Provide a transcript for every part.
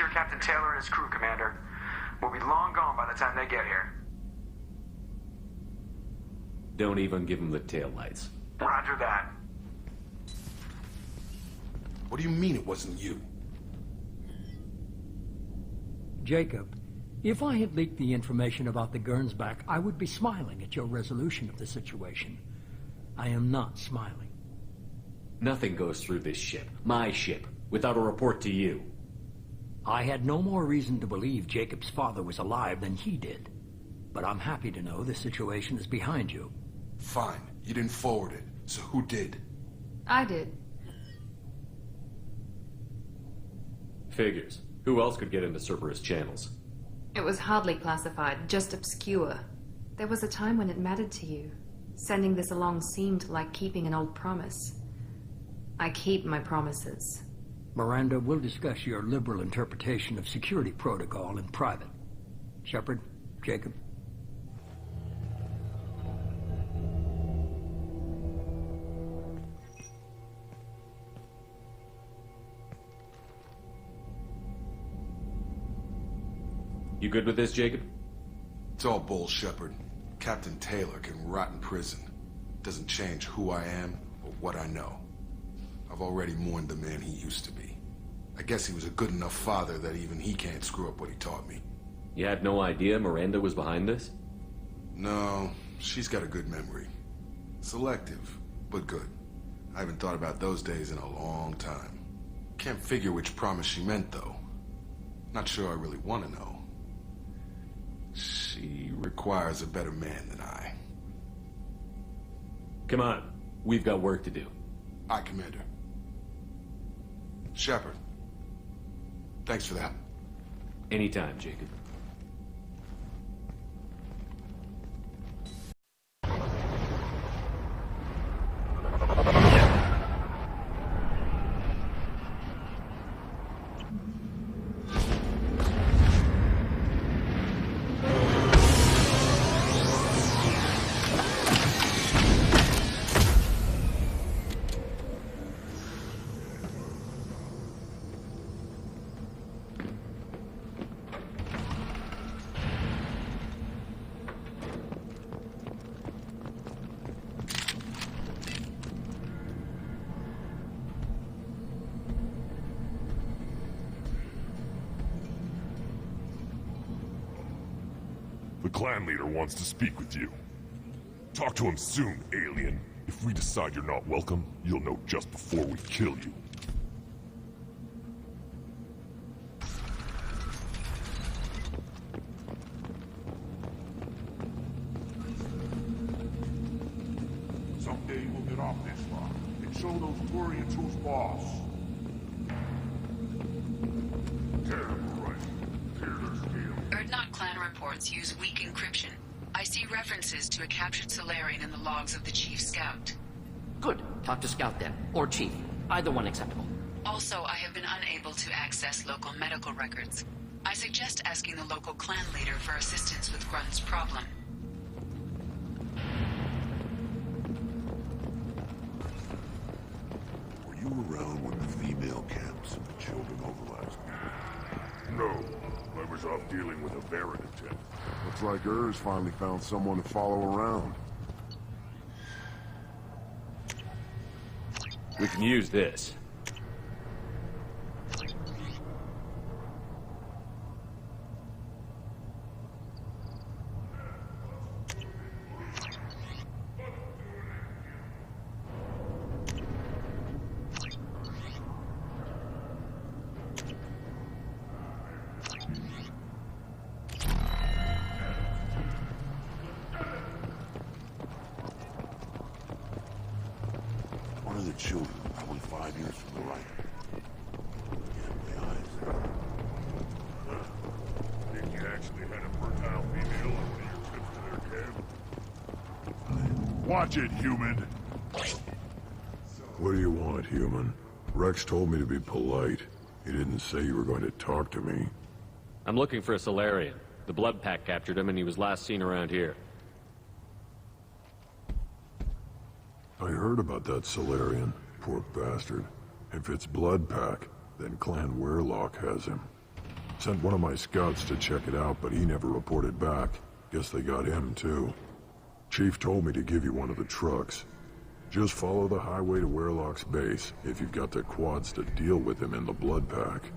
secure Captain Taylor and his crew, Commander. We'll be long gone by the time they get here. Don't even give him the taillights. Roger that. What do you mean it wasn't you? Jacob, if I had leaked the information about the Gernsback, I would be smiling at your resolution of the situation. I am not smiling. Nothing goes through this ship, my ship, without a report to you. I had no more reason to believe Jacob's father was alive than he did. But I'm happy to know the situation is behind you. Fine. You didn't forward it. So who did? I did. Figures. Who else could get into Cerberus channels? It was hardly classified, just obscure. There was a time when it mattered to you. Sending this along seemed like keeping an old promise. I keep my promises. Miranda, we'll discuss your liberal interpretation of security protocol in private. Shepard, Jacob. You good with this, Jacob? It's all bull, Shepard. Captain Taylor can rot in prison. Doesn't change who I am or what I know. I've already mourned the man he used to be. I guess he was a good enough father that even he can't screw up what he taught me. You had no idea Miranda was behind this? No, she's got a good memory. Selective, but good. I haven't thought about those days in a long time. Can't figure which promise she meant, though. Not sure I really want to know. She requires a better man than I. Come on, we've got work to do. Aye, Commander. Shepard. Thanks for that. Anytime, Jacob. The clan leader wants to speak with you. Talk to him soon, alien. If we decide you're not welcome, you'll know just before we kill you. Someday we'll get off this rock and show those Quarians who's boss. Terrible, right? Fearless deal. Erdnot clan reports use weak encryption. I see references to a captured Solarian in the logs of the Chief Scout. Good. Talk to Scout then. Or Chief. Either one acceptable. Also, I have been unable to access local medical records. I suggest asking the local clan leader for assistance with Grunt's problem. Were you around when the female camps and the children overlapped? No. I was off dealing with a Baron attempt. Looks like Urs finally found someone to follow around. We can use this. One of the children, probably 5 years from the right. Yeah, my eyes. Think you actually had a fertile female on one of your trips to their camp? Watch it, human! What do you want, human? Rex told me to be polite. He didn't say you were going to talk to me. I'm looking for a Solarian. The Blood Pack captured him and he was last seen around here. I heard about that Solarian. Poor bastard. If it's Blood Pack, then Clan Weirlock has him. Sent one of my scouts to check it out, but he never reported back. Guess they got him, too. Chief told me to give you one of the trucks. Just follow the highway to Werlock's base, if you've got the quads to deal with him in the blood pack.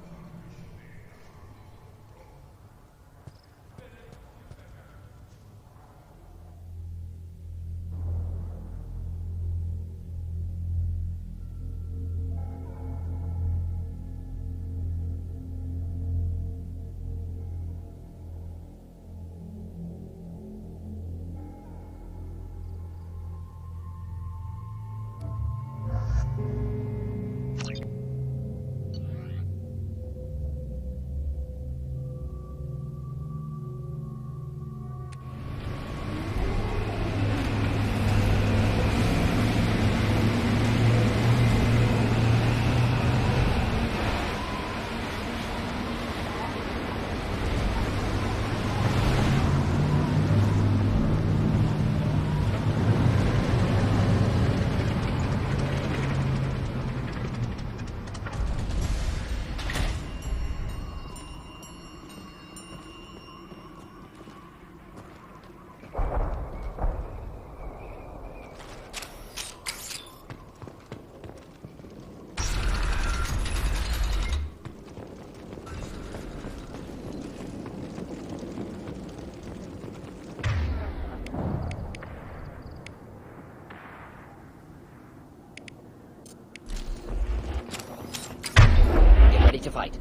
To fight.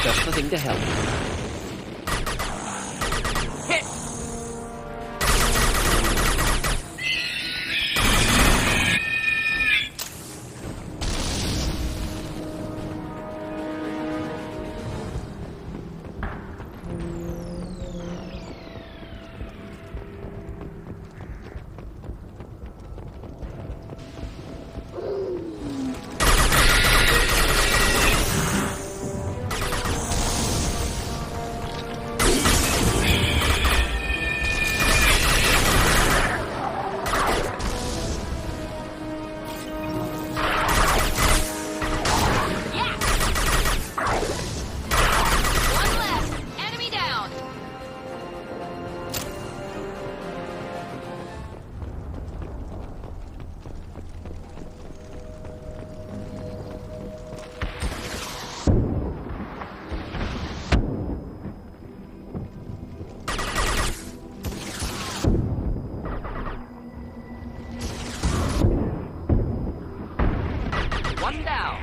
Just the thing to help. Hit! One down.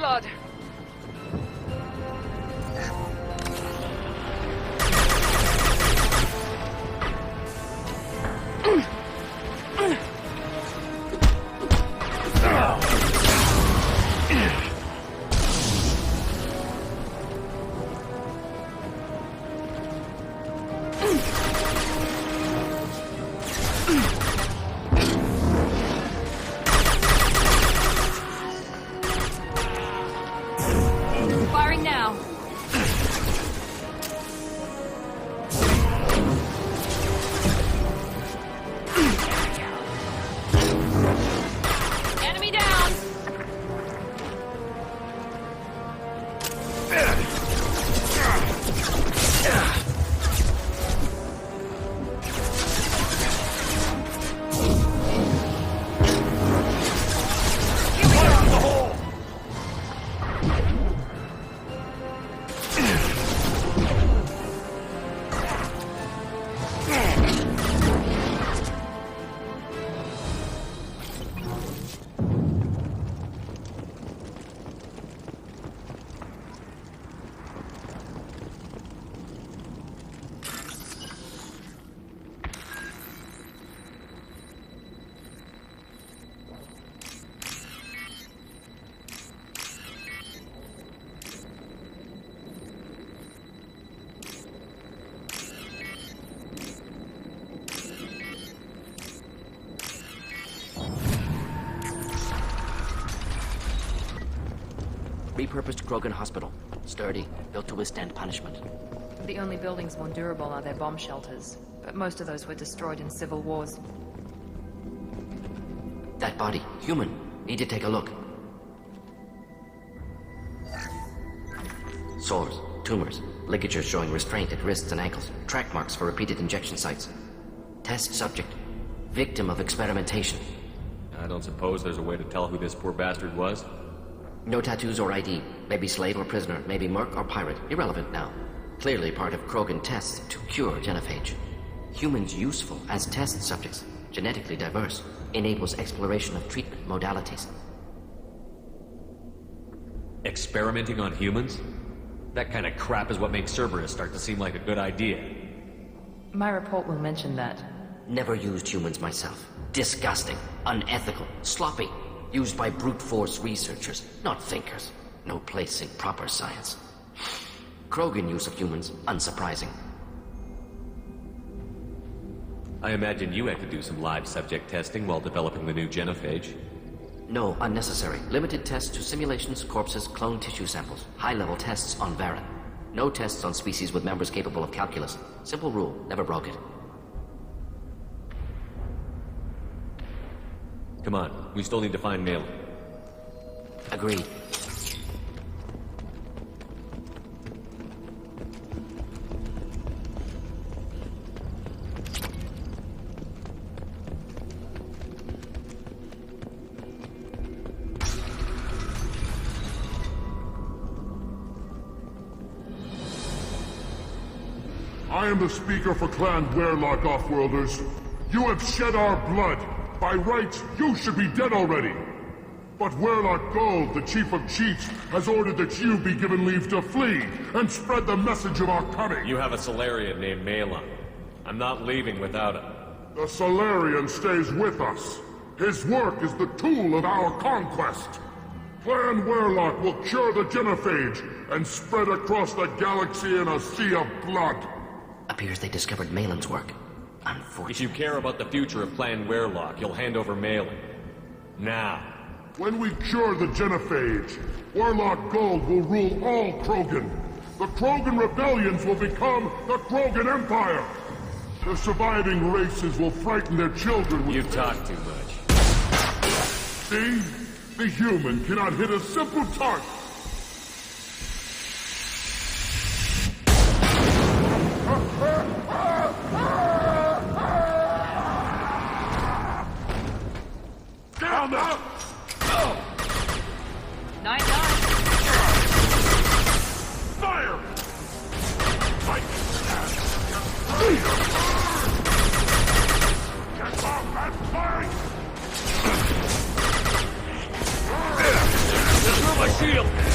God. Firing now. Enemy down. Repurposed Krogan Hospital. Sturdy, built to withstand punishment. The only buildings more durable are their bomb shelters, but most of those were destroyed in civil wars. That body, human. Need to take a look. Sores, tumors, ligatures showing restraint at wrists and ankles, track marks for repeated injection sites. Test subject. Victim of experimentation. I don't suppose there's a way to tell who this poor bastard was? No tattoos or ID. Maybe slave or prisoner, maybe merc or pirate. Irrelevant now. Clearly part of Krogan tests to cure genophage. Humans useful as test subjects. Genetically diverse. Enables exploration of treatment modalities. Experimenting on humans? That kind of crap is what makes Cerberus start to seem like a good idea. My report will mention that. Never used humans myself. Disgusting. Unethical. Sloppy. Used by brute force researchers, not thinkers. No place in proper science. Krogan use of humans, unsurprising. I imagine you had to do some live subject testing while developing the new genophage. No, unnecessary. Limited tests to simulations, corpses, cloned tissue samples. High-level tests on Varen. No tests on species with members capable of calculus. Simple rule, never broke it. Come on, we still need to find Malin. Agreed. I am the speaker for Clan Werlock, Offworlders. You have shed our blood. By rights, you should be dead already. But Werlock Gold, the Chief of Chiefs, has ordered that you be given leave to flee and spread the message of our coming. You have a Solarian named Malin. I'm not leaving without him. The Solarian stays with us. His work is the tool of our conquest. Clan Werlock will cure the genophage and spread across the galaxy in a sea of blood. Appears they discovered Malin's work. Unfortunate. If you care about the future of Clan Werlock, you'll hand over Malin. Now. When we cure the genophage, Werlock Gold will rule all Krogan. The Krogan rebellions will become the Krogan Empire. The surviving races will frighten their children with... You talk too much. See? The human cannot hit a simple target. Down now! 9-9. Fire! Fight! Get off that flank! Destroy my shield!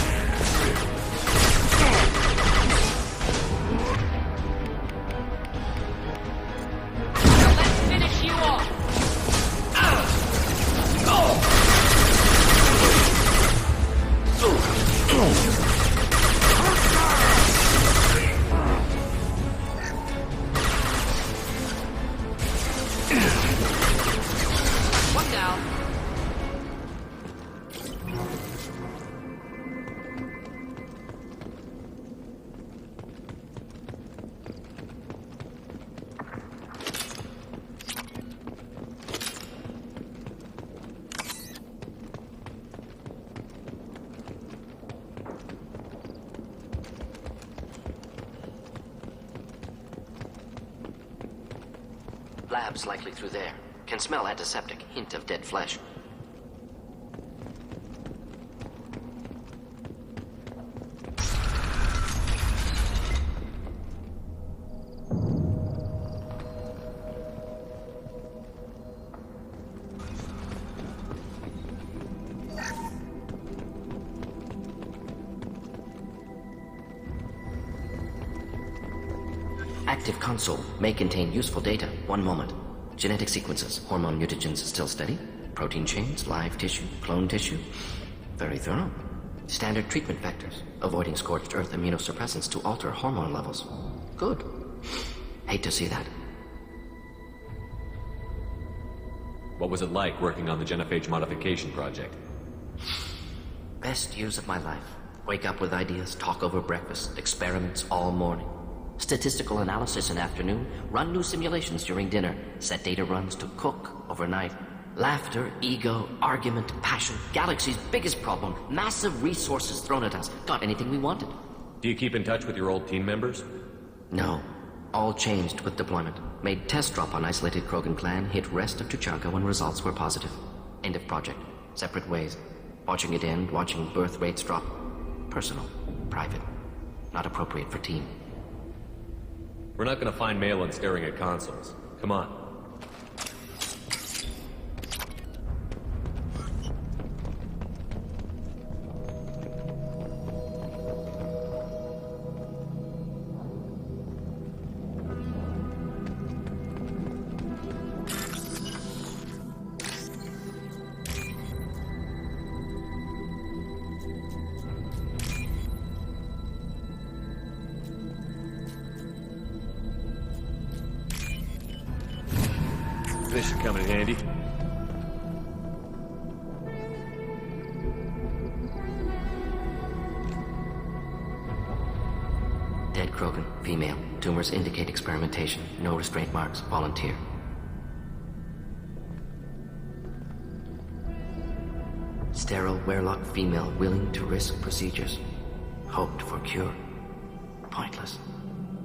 One down. Labs likely through there. Can smell antiseptic, hint of dead flesh. Active console may contain useful data. One moment. Genetic sequences, hormone mutagens still steady. Protein chains, live tissue, clone tissue. Very thorough. Standard treatment vectors, avoiding scorched earth immunosuppressants to alter hormone levels. Good. Hate to see that. What was it like working on the genophage modification project? Best years of my life. Wake up with ideas, talk over breakfast, experiments all morning. Statistical analysis in afternoon, run new simulations during dinner, set data runs to cook overnight. Laughter, ego, argument, passion, galaxy's biggest problem, massive resources thrown at us. Got anything we wanted. Do you keep in touch with your old team members? No. All changed with deployment. Made test drop on isolated Krogan clan, hit rest of Tuchanka when results were positive. End of project. Separate ways. Watching it end, watching birth rates drop. Personal. Private. Not appropriate for team. We're not gonna find Malin staring at consoles. Come on. This should come in handy. Dead Krogan, female. Tumors indicate experimentation. No restraint marks. Volunteer. Sterile Werelock female willing to risk procedures. Hoped for cure. Pointless.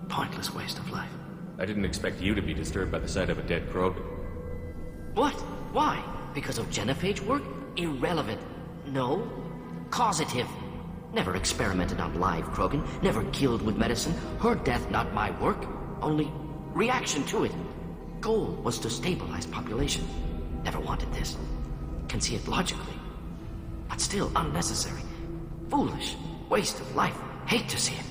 Pointless waste of life. I didn't expect you to be disturbed by the sight of a dead Krogan. What? Why? Because of genophage work? Irrelevant. No. Causative. Never experimented on live Krogan. Never killed with medicine. Her death not my work. Only reaction to it. Goal was to stabilize population. Never wanted this. Can see it logically. But still unnecessary. Foolish. Waste of life. Hate to see it.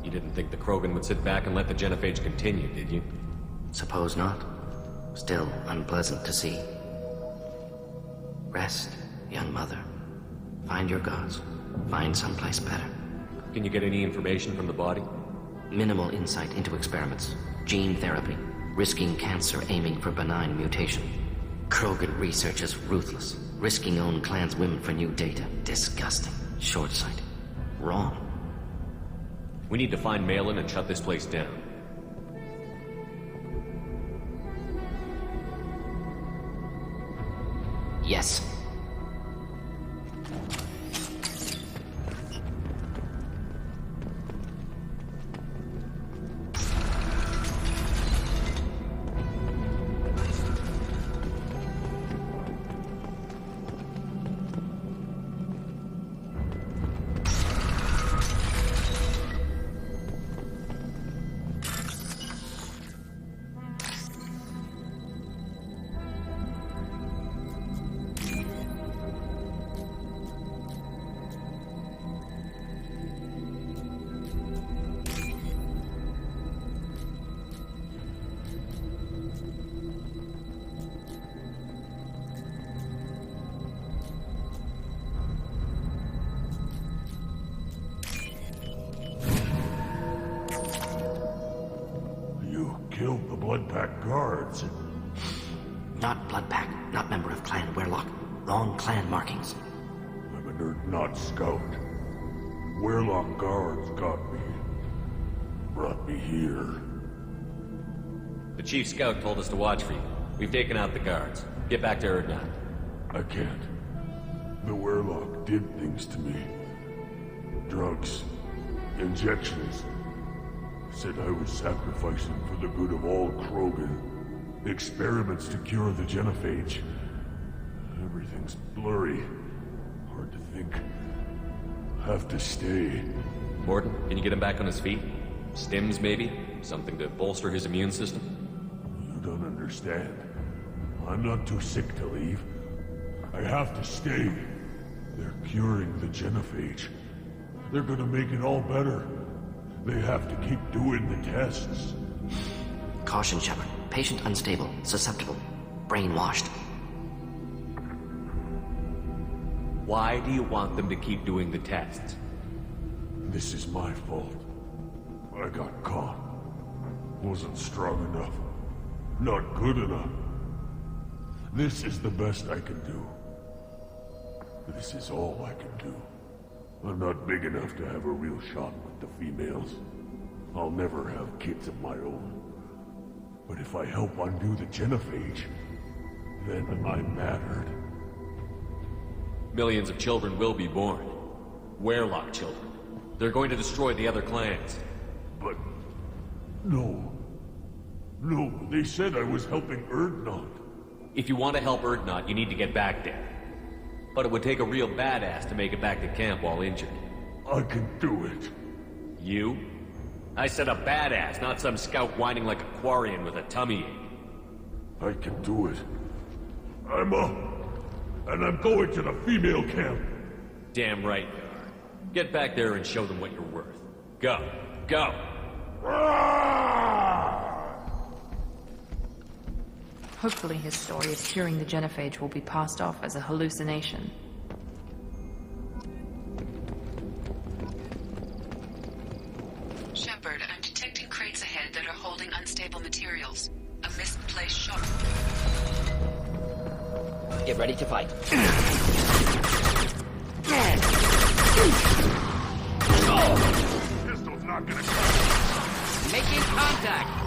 You didn't think the Krogan would sit back and let the genophage continue, did you? Suppose not. Still unpleasant to see. Rest, young mother. Find your gods. Find someplace better. Can you get any information from the body? Minimal insight into experiments. Gene therapy. Risking cancer, aiming for benign mutation. Krogan research is ruthless. Risking own clan's women for new data. Disgusting. Short-sighted. Wrong. We need to find Malin and shut this place down. Yes. Bloodpack guards. Not Bloodpack, not member of Clan Werlock. Wrong clan markings. I'm a nerd, not scout. Werlock guards got me. Brought me here. The chief scout told us to watch for you. We've taken out the guards. Get back to Erdnot. I can't. The Werlock did things to me. Drugs. Injections. Said I was sacrificing for the good of all Krogan. Experiments to cure the genophage. Everything's blurry. Hard to think. Have to stay. Mordin, can you get him back on his feet? Stims, maybe? Something to bolster his immune system? You don't understand. I'm not too sick to leave. I have to stay. They're curing the genophage. They're gonna make it all better. They have to keep doing the tests. Caution, Shepard. Patient unstable, susceptible, brainwashed. Why do you want them to keep doing the tests? This is my fault. I got caught. Wasn't strong enough. Not good enough. This is the best I can do. This is all I can do. I'm not big enough to have a real shot with the females. I'll never have kids of my own. But if I help undo the genophage, then I'm mattered. Millions of children will be born. Werlock children. They're going to destroy the other clans. But... no. No, they said I was helping Erdnot. If you want to help Erdnot, you need to get back there. But it would take a real badass to make it back to camp while injured. I can do it. You? I said a badass, not some scout whining like a Quarian with a tummy ache. I can do it. I'm up. And I'm going to the female camp. Damn right you are. Get back there and show them what you're worth. Go. Go! Hopefully his story of curing the genophage will be passed off as a hallucination. Shepard, I'm detecting crates ahead that are holding unstable materials. A misplaced shot. Get ready to fight. Pistol's not gonna cut. Making contact.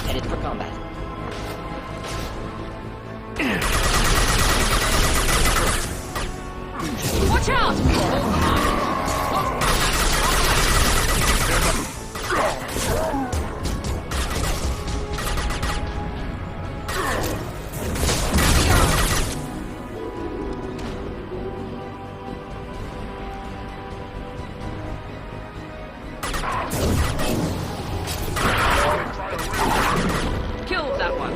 Headed for combat. Watch out! Killed that one.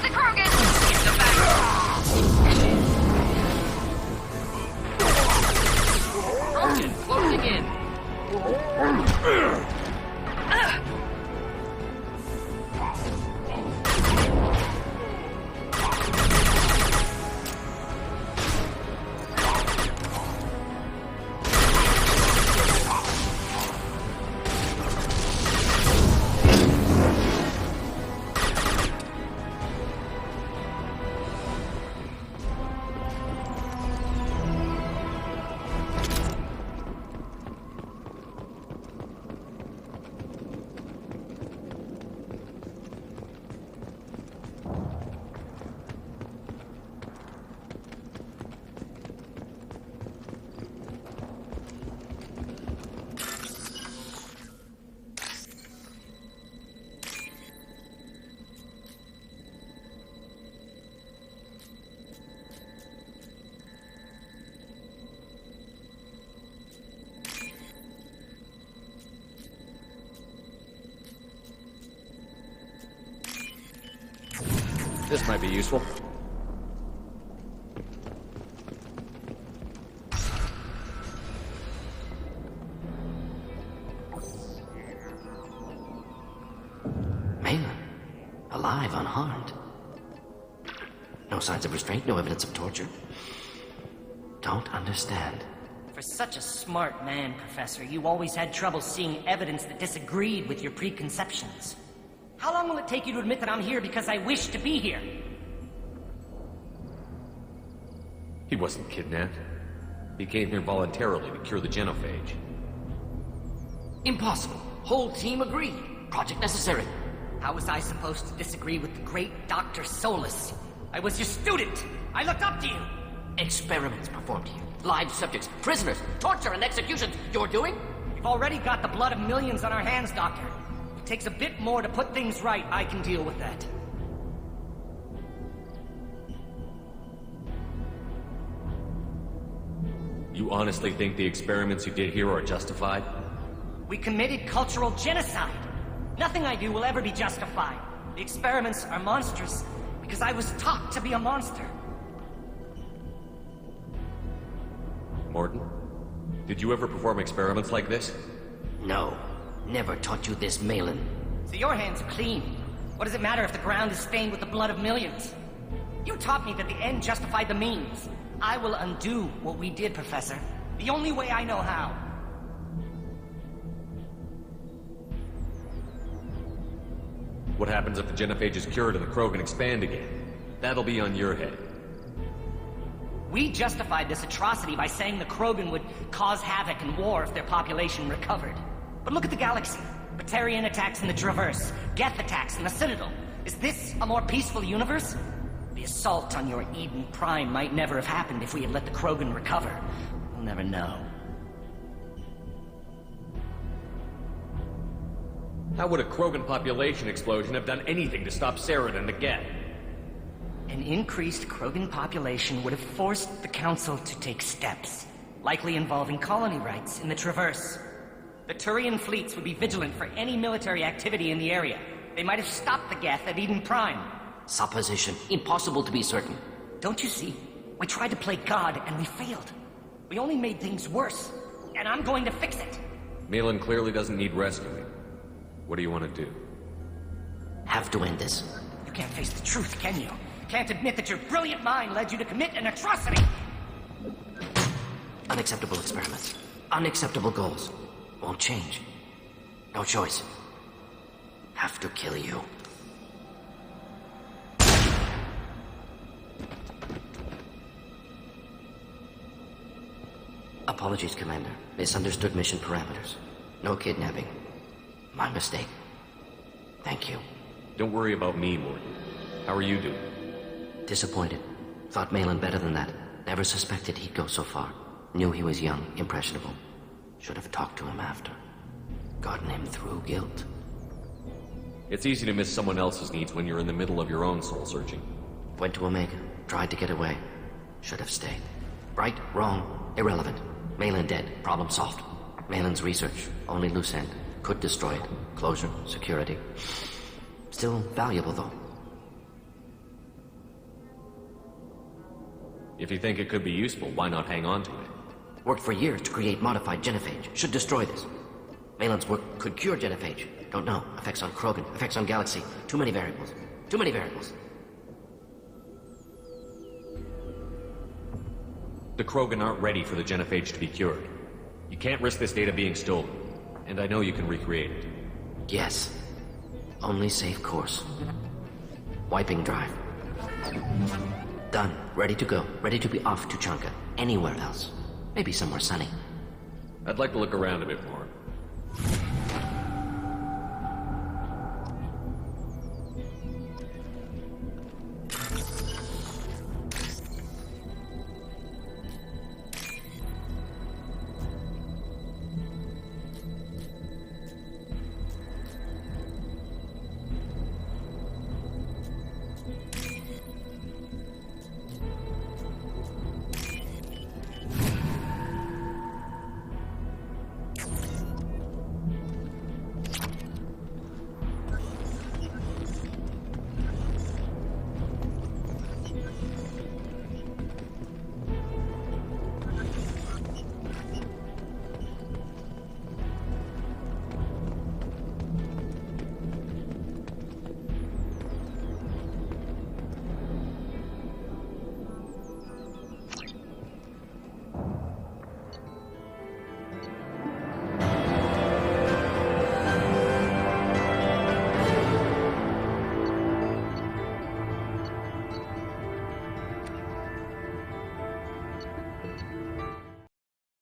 the Krogan! Get the back! Krogan, closing in! This might be useful. Malin, alive, unharmed. No signs of restraint, no evidence of torture. Don't understand. For such a smart man, Professor, you always had trouble seeing evidence that disagreed with your preconceptions. How long will it take you to admit that I'm here because I wish to be here? He wasn't kidnapped. He came here voluntarily to cure the genophage. Impossible. Whole team agreed. Project necessary. How was I supposed to disagree with the great Dr. Solus? I was your student. I looked up to you. Experiments performed here. Live subjects, prisoners, torture and executions. You're doing? We've already got the blood of millions on our hands, Doctor. It takes a bit more to put things right. I can deal with that. You honestly think the experiments you did here are justified? We committed cultural genocide. Nothing I do will ever be justified. The experiments are monstrous because I was taught to be a monster. Mordin, did you ever perform experiments like this? No. Never taught you this, Malin. So your hands are clean. What does it matter if the ground is stained with the blood of millions? You taught me that the end justified the means. I will undo what we did, Professor. The only way I know how. What happens if the genophage is cured and the Krogan expand again? That'll be on your head. We justified this atrocity by saying the Krogan would cause havoc and war if their population recovered. But look at the galaxy. Batarian attacks in the Traverse, Geth attacks in the Citadel. Is this a more peaceful universe? The assault on your Eden Prime might never have happened if we had let the Krogan recover. We'll never know. How would a Krogan population explosion have done anything to stop Saren and the Geth? An increased Krogan population would have forced the Council to take steps, likely involving colony rights in the Traverse. The Turian fleets would be vigilant for any military activity in the area. They might have stopped the Geth at Eden Prime. Supposition. Impossible to be certain. Don't you see? We tried to play God and we failed. We only made things worse. And I'm going to fix it. Malin clearly doesn't need rescuing. What do you want to do? Have to end this. You can't face the truth, can you? Can't admit that your brilliant mind led you to commit an atrocity! Unacceptable experiments. Unacceptable goals. Won't change. No choice. Have to kill you. Apologies, Commander. Misunderstood mission parameters. No kidnapping. My mistake. Thank you. Don't worry about me, Mordin. How are you doing? Disappointed. Thought Malin better than that. Never suspected he'd go so far. Knew he was young, impressionable. Should have talked to him after. Gotten him through guilt. It's easy to miss someone else's needs when you're in the middle of your own soul searching. Went to Omega. Tried to get away. Should have stayed. Right, wrong, irrelevant. Malin dead. Problem solved. Malin's research. Only loose end. Could destroy it. Closure. Security. Still valuable, though. If you think it could be useful, why not hang on to it? Worked for years to create modified genophage. Should destroy this. Valen's work could cure genophage. Don't know. Effects on Krogan, effects on Galaxy. Too many variables. Too many variables. The Krogan aren't ready for the genophage to be cured. You can't risk this data being stolen. And I know you can recreate it. Yes. Only safe course. Wiping drive. Done. Ready to go. Ready to be off to Chanka. Anywhere else. Maybe somewhere sunny. I'd like to look around a bit more.